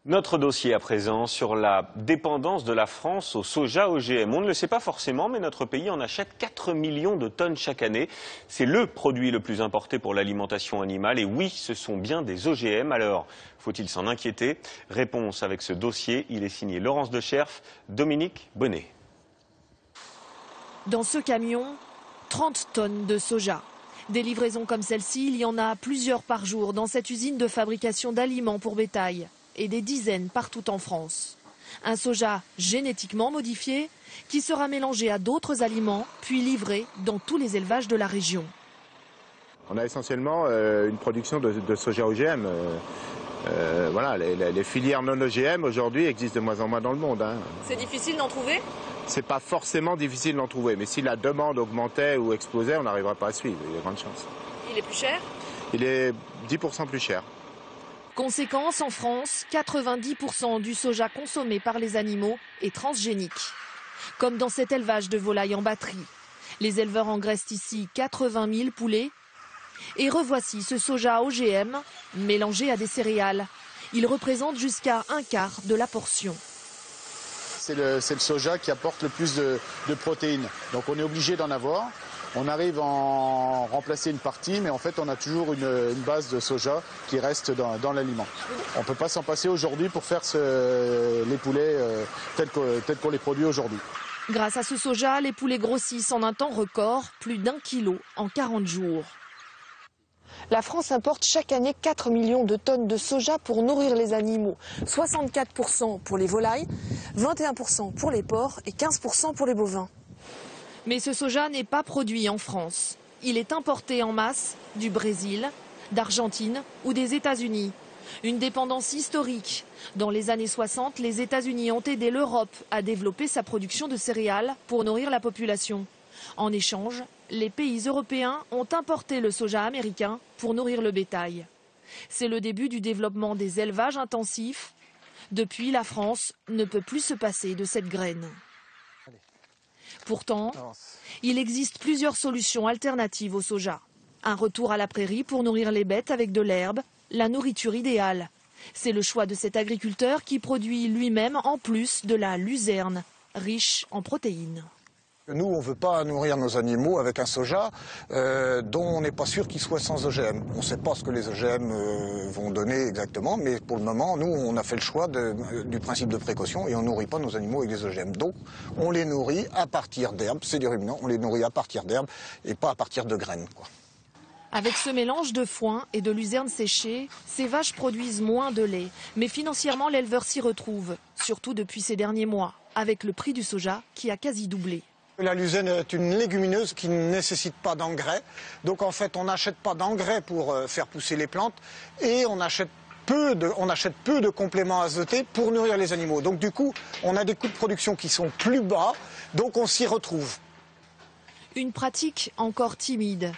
Notre dossier à présent sur la dépendance de la France au soja OGM. On ne le sait pas forcément, mais notre pays en achète 4 millions de tonnes chaque année. C'est le produit le plus importé pour l'alimentation animale. Et oui, ce sont bien des OGM. Alors, faut-il s'en inquiéter? Réponse avec ce dossier. Il est signé Laurence Decherf, Dominique Bonnet. Dans ce camion, 30 tonnes de soja. Des livraisons comme celle-ci, il y en a plusieurs par jour dans cette usine de fabrication d'aliments pour bétail. Et des dizaines partout en France. Un soja génétiquement modifié qui sera mélangé à d'autres aliments puis livré dans tous les élevages de la région. On a essentiellement une production de soja OGM. Voilà, les filières non OGM aujourd'hui existent de moins en moins dans le monde. Hein. C'est difficile d'en trouver? C'est pas forcément difficile d'en trouver, mais si la demande augmentait ou explosait, on n'arriverait pas à suivre. Il y a de grandes chances. Il est plus cher? Il est 10% plus cher. Conséquence, en France, 90% du soja consommé par les animaux est transgénique. Comme dans cet élevage de volailles en batterie. Les éleveurs engraissent ici 80 000 poulets. Et revoici ce soja OGM mélangé à des céréales. Il représente jusqu'à un quart de la portion. C'est le soja qui apporte le plus de protéines. Donc on est obligé d'en avoir. On arrive à en remplacer une partie, mais en fait on a toujours une base de soja qui reste dans l'aliment. On ne peut pas s'en passer aujourd'hui pour faire les poulets tels qu'on les produit aujourd'hui. Grâce à ce soja, les poulets grossissent en un temps record, plus d'1 kilo en 40 jours. La France importe chaque année 4 millions de tonnes de soja pour nourrir les animaux. 64% pour les volailles, 21% pour les porcs et 15% pour les bovins. Mais ce soja n'est pas produit en France. Il est importé en masse du Brésil, d'Argentine ou des États-Unis. Une dépendance historique. Dans les années 60, les États-Unis ont aidé l'Europe à développer sa production de céréales pour nourrir la population. En échange, les pays européens ont importé le soja américain pour nourrir le bétail. C'est le début du développement des élevages intensifs. Depuis, la France ne peut plus se passer de cette graine. Pourtant, il existe plusieurs solutions alternatives au soja. Un retour à la prairie pour nourrir les bêtes avec de l'herbe, la nourriture idéale. C'est le choix de cet agriculteur qui produit lui-même en plus de la luzerne, riche en protéines. Nous, on ne veut pas nourrir nos animaux avec un soja dont on n'est pas sûr qu'il soit sans OGM. On ne sait pas ce que les OGM vont donner exactement, mais pour le moment, nous, on a fait le choix du principe de précaution et on ne nourrit pas nos animaux avec des OGM. Donc, on les nourrit à partir d'herbes, c'est des ruminants, on les nourrit à partir d'herbes et pas à partir de graines, quoi. Avec ce mélange de foin et de luzerne séchée, ces vaches produisent moins de lait. Mais financièrement, l'éleveur s'y retrouve, surtout depuis ces derniers mois, avec le prix du soja qui a quasi doublé. La luzerne est une légumineuse qui ne nécessite pas d'engrais. Donc en fait, on n'achète pas d'engrais pour faire pousser les plantes et on achète peu de compléments azotés pour nourrir les animaux. Donc du coup, on a des coûts de production qui sont plus bas, donc on s'y retrouve. Une pratique encore timide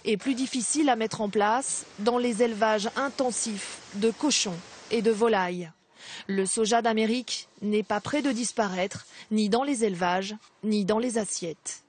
et plus difficile à mettre en place dans les élevages intensifs de cochons et de volailles. Le soja d'Amérique n'est pas près de disparaître, ni dans les élevages, ni dans les assiettes.